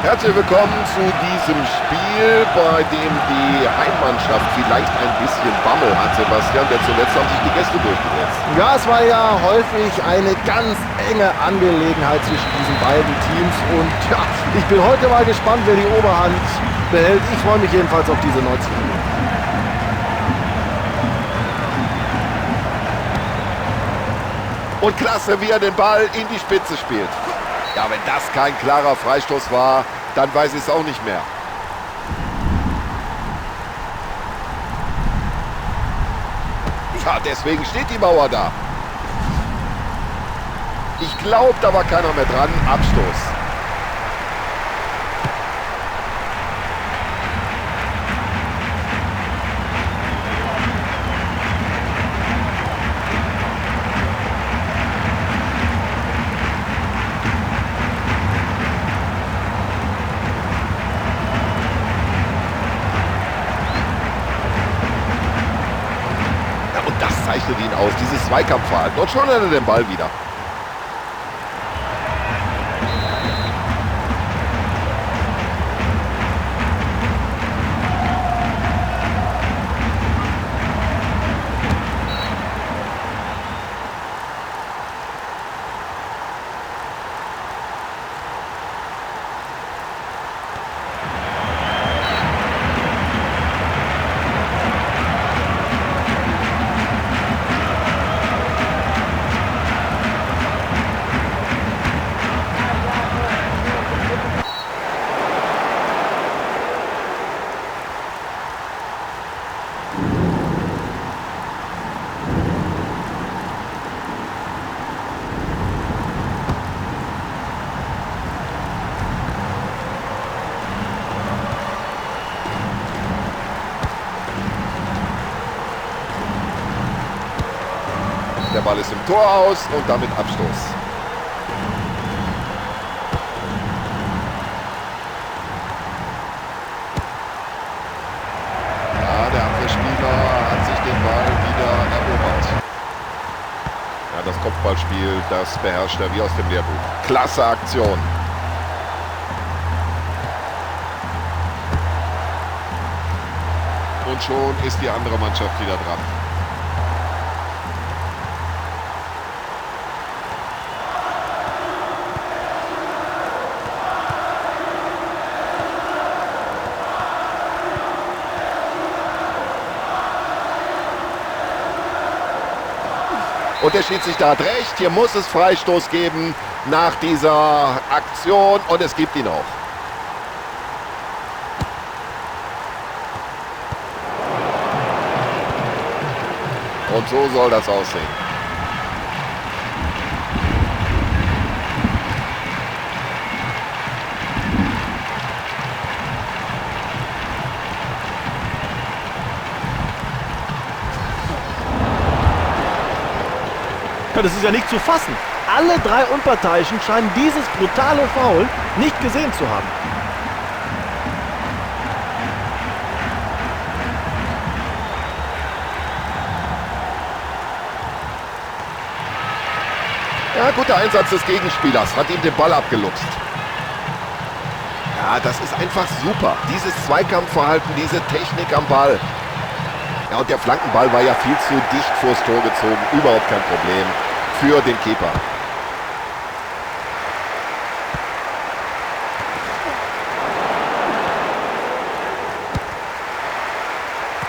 Herzlich willkommen zu diesem Spiel, bei dem die Heimmannschaft vielleicht ein bisschen Bammel hat, Sebastian, denn zuletzt haben sich die Gäste durchgesetzt. Ja, es war ja häufig eine ganz enge Angelegenheit zwischen diesen beiden Teams und ja, ich bin heute mal gespannt, wer die Oberhand behält. Ich freue mich jedenfalls auf diese 90 Minuten. Und klasse, wie er den Ball in die Spitze spielt. Ja, wenn das kein klarer Freistoß war, dann weiß ich es auch nicht mehr. Ja, deswegen steht die Mauer da. Ich glaube, da war keiner mehr dran. Abstoß. Zeichnet ihn aus, dieses Zweikampfverhalten. Und schon hat er den Ball wieder. Der Ball ist im Tor aus und damit Abstoß. Ja, der Abwehrspieler hat sich den Ball wieder erobert. Ja, das Kopfballspiel, das beherrscht er wie aus dem Lehrbuch. Klasse Aktion. Und schon ist die andere Mannschaft wieder dran. Und der Schiedsrichter hat recht, hier muss es Freistoß geben nach dieser Aktion und es gibt ihn auch. Und so soll das aussehen. Ja, das ist ja nicht zu fassen. Alle drei Unparteiischen scheinen dieses brutale Foul nicht gesehen zu haben. Ja, guter Einsatz des Gegenspielers, hat ihm den Ball abgeluchst. Ja, das ist einfach super. Dieses Zweikampfverhalten, diese Technik am Ball. Ja, und der Flankenball war ja viel zu dicht vors Tor gezogen. Überhaupt kein Problem für den Keeper.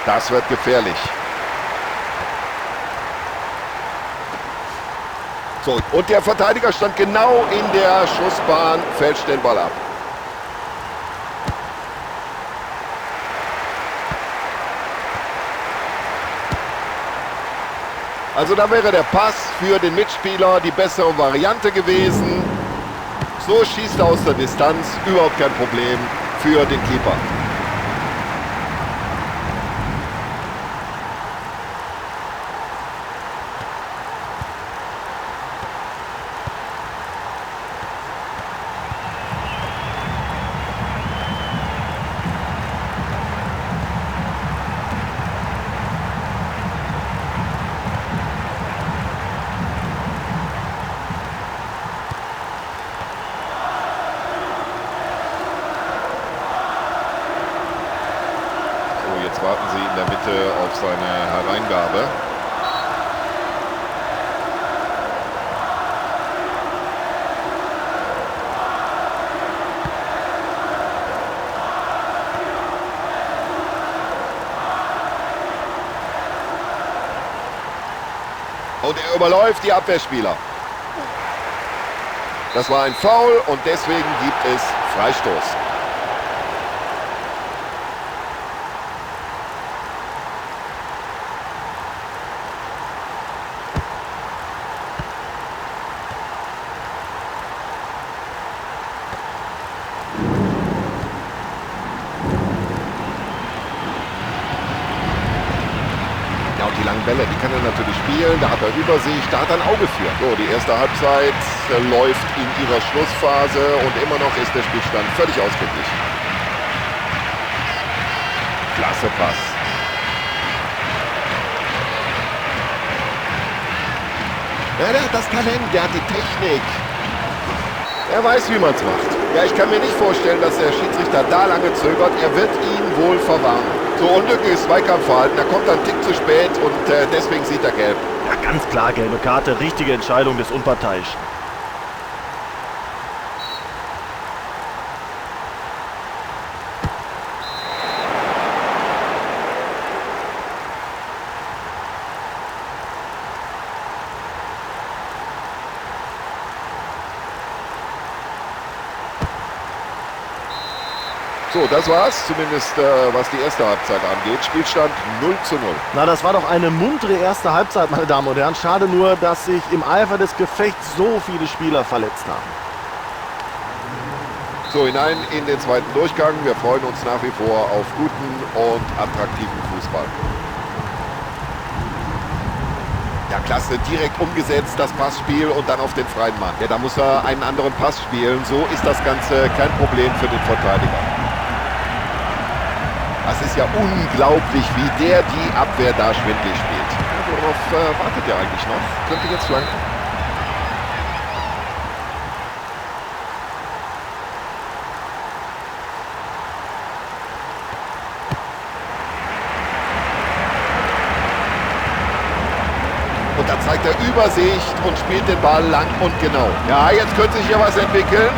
Das wird gefährlich. So, und der Verteidiger stand genau in der Schussbahn, fälscht den Ball ab. Also da wäre der Pass für den Mitspieler die bessere Variante gewesen. So schießt er aus der Distanz, überhaupt kein Problem für den Keeper. seine Hereingabe. Und er überläuft die Abwehrspieler. Das war ein Foul und deswegen gibt es Freistoß. Ja, und die langen Bälle, die kann er natürlich spielen. Da hat er Übersicht, da hat er ein Auge für. So, die erste Halbzeit läuft in ihrer Schlussphase und immer noch ist der Spielstand völlig ausgeglichen. Klasse Pass. Ja, der hat das Talent, der hat die Technik. Er weiß, wie man es macht. Ja, ich kann mir nicht vorstellen, dass der Schiedsrichter da lange zögert. Er wird ihn wohl verwarnen. So unglückliches Zweikampfverhalten, da kommt er einen Tick zu spät und deswegen sieht er gelb. Ja, ganz klar, gelbe Karte, richtige Entscheidung des Unparteiischen. So, das war's, zumindest was die erste Halbzeit angeht. Spielstand 0:0. Na, das war doch eine muntere erste Halbzeit, meine Damen und Herren. Schade nur, dass sich im Eifer des Gefechts so viele Spieler verletzt haben. So, hinein in den zweiten Durchgang. Wir freuen uns nach wie vor auf guten und attraktiven Fußball. Ja, klasse, direkt umgesetzt, das Passspiel und dann auf den freien Mann. Ja, da muss er einen anderen Pass spielen. So ist das Ganze kein Problem für den Verteidiger. Das ist ja unglaublich, wie der die Abwehr da schwindelig spielt. Ja, worauf wartet der eigentlich noch? Könnte jetzt flanken. Und da zeigt er Übersicht und spielt den Ball lang und genau. Ja, jetzt könnte sich hier was entwickeln.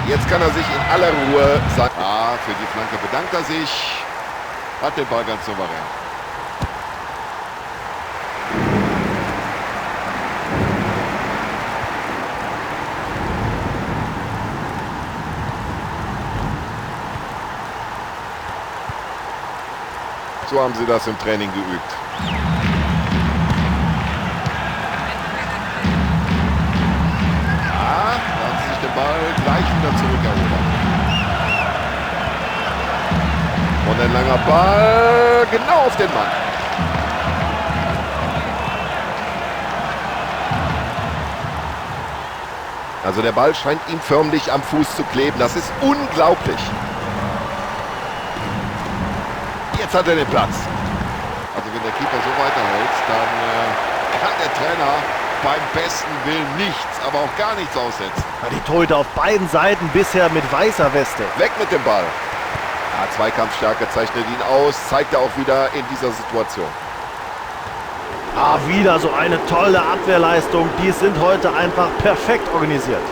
Jetzt kann er sich in aller Ruhe sagen. Ah, für die Flanke bedankt er sich. Hat den Ball ganz souverän. So haben sie das im Training geübt. Den Ball gleich wieder zurückerobern. Und ein langer Ball genau auf den Mann. Also der Ball scheint ihm förmlich am Fuß zu kleben. Das ist unglaublich. Jetzt hat er den Platz. Also wenn der Keeper so weiterhält, dann kann der Trainer beim besten Willen nichts, aber auch gar nichts aussetzen. Ja, die Torhüter auf beiden Seiten bisher mit weißer Weste. Weg mit dem Ball. Ja, Zweikampfstärke zeichnet ihn aus, zeigt er auch wieder in dieser Situation. Ah, wieder so eine tolle Abwehrleistung. Die sind heute einfach perfekt organisiert.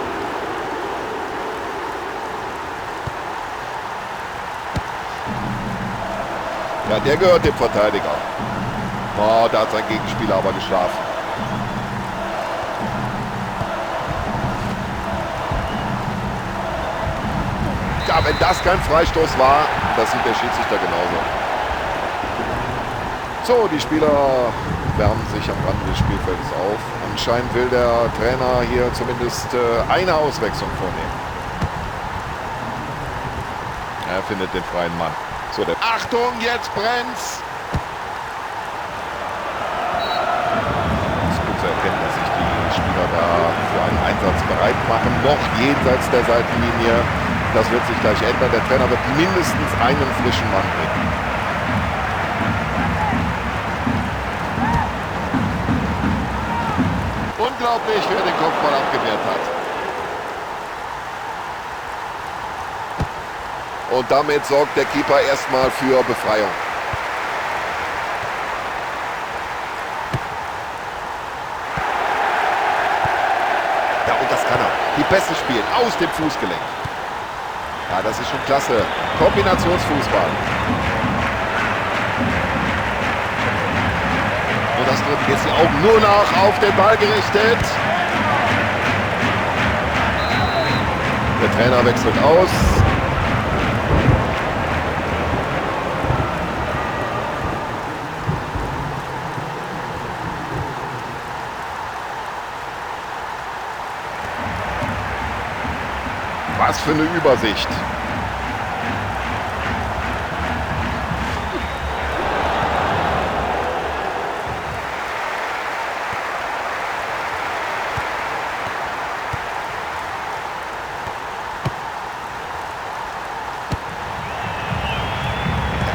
Ja, der gehört dem Verteidiger. Oh, da hat sein Gegenspieler aber geschlafen. Ja, wenn das kein Freistoß war, das sieht der Schiedsrichter genauso. So, die Spieler wärmen sich am Rande des Spielfeldes auf. Anscheinend will der Trainer hier zumindest eine Auswechslung vornehmen. Er findet den freien Mann. So, Achtung, jetzt brennt's! da für einen Einsatz bereit machen, noch jenseits der Seitenlinie. Das wird sich gleich ändern. Der Trainer wird mindestens einen frischen Mann bringen. Unglaublich, wer den Kopfball abgewehrt hat. Und damit sorgt der Keeper erstmal für Befreiung. Ja, und das kann er. Die Pässe spielen aus dem Fußgelenk. Ja, das ist schon klasse. Kombinationsfußball. Und das drückt jetzt die Augen nur noch auf den Ball gerichtet. Der Trainer wechselt aus. Was für eine Übersicht.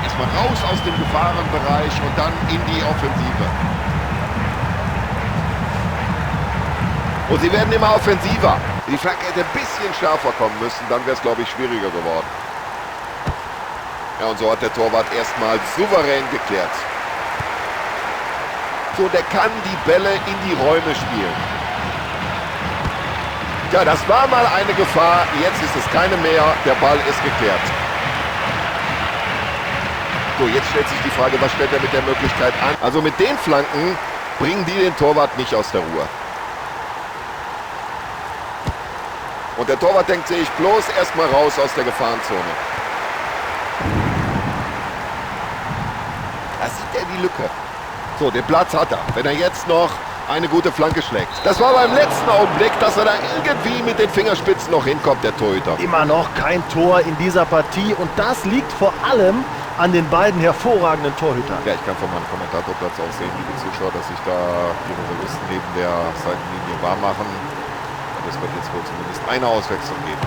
Erstmal raus aus dem Gefahrenbereich und dann in die Offensive. Und sie werden immer offensiver. Die Flanke hätte ein bisschen schärfer kommen müssen, dann wäre es, glaube ich, schwieriger geworden. Ja, und so hat der Torwart erstmal souverän geklärt. So, der kann die Bälle in die Räume spielen. Ja, das war mal eine Gefahr, jetzt ist es keine mehr, der Ball ist geklärt. So, jetzt stellt sich die Frage, was stellt er mit der Möglichkeit an? Also mit den Flanken bringen die den Torwart nicht aus der Ruhe. Und der Torwart denkt sich bloß erstmal raus aus der Gefahrenzone. Da sieht er die Lücke. So, den Platz hat er. Wenn er jetzt noch eine gute Flanke schlägt. Das war beim letzten Augenblick, dass er da irgendwie mit den Fingerspitzen noch hinkommt, der Torhüter. Immer noch kein Tor in dieser Partie und das liegt vor allem an den beiden hervorragenden Torhütern. Ja, ich kann von meinem Kommentatorplatz aus sehen, liebe Zuschauer, dass sich da die Reservisten neben der Seitenlinie warm machen. Es wird jetzt wohl zumindest eine Auswechslung geben.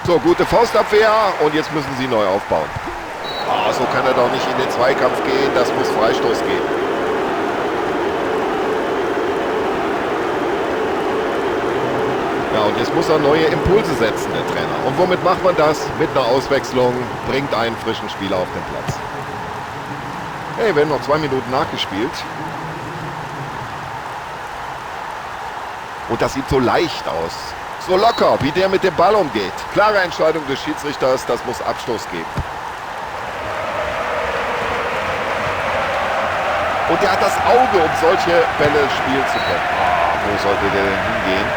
So, gute Faustabwehr und jetzt müssen sie neu aufbauen. Oh, so kann er doch nicht in den Zweikampf gehen, das muss Freistoß geben. Ja, und jetzt muss er neue Impulse setzen, der Trainer. Und womit macht man das? Mit einer Auswechslung, bringt einen frischen Spieler auf den Platz. Hey, werden noch 2 Minuten nachgespielt. Und das sieht so leicht aus. So locker, wie der mit dem Ball umgeht. Klare Entscheidung des Schiedsrichters, das muss Abstoß geben. Und er hat das Auge, um solche Bälle spielen zu können. Oh, wo sollte der denn hingehen?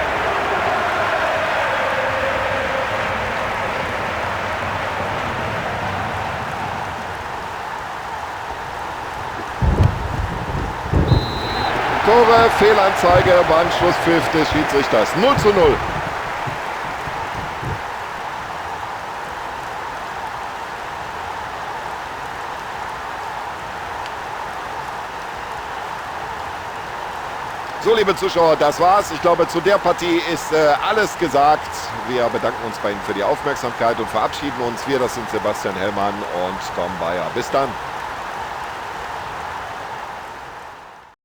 Tore, Fehlanzeige beim Schlusspfiff des Schiedsrichters. 0:0. So, liebe Zuschauer, das war's. Ich glaube, zu der Partie ist alles gesagt. Wir bedanken uns bei Ihnen für die Aufmerksamkeit und verabschieden uns. Wir, das sind Sebastian Hellmann und Tom Bayer. Bis dann.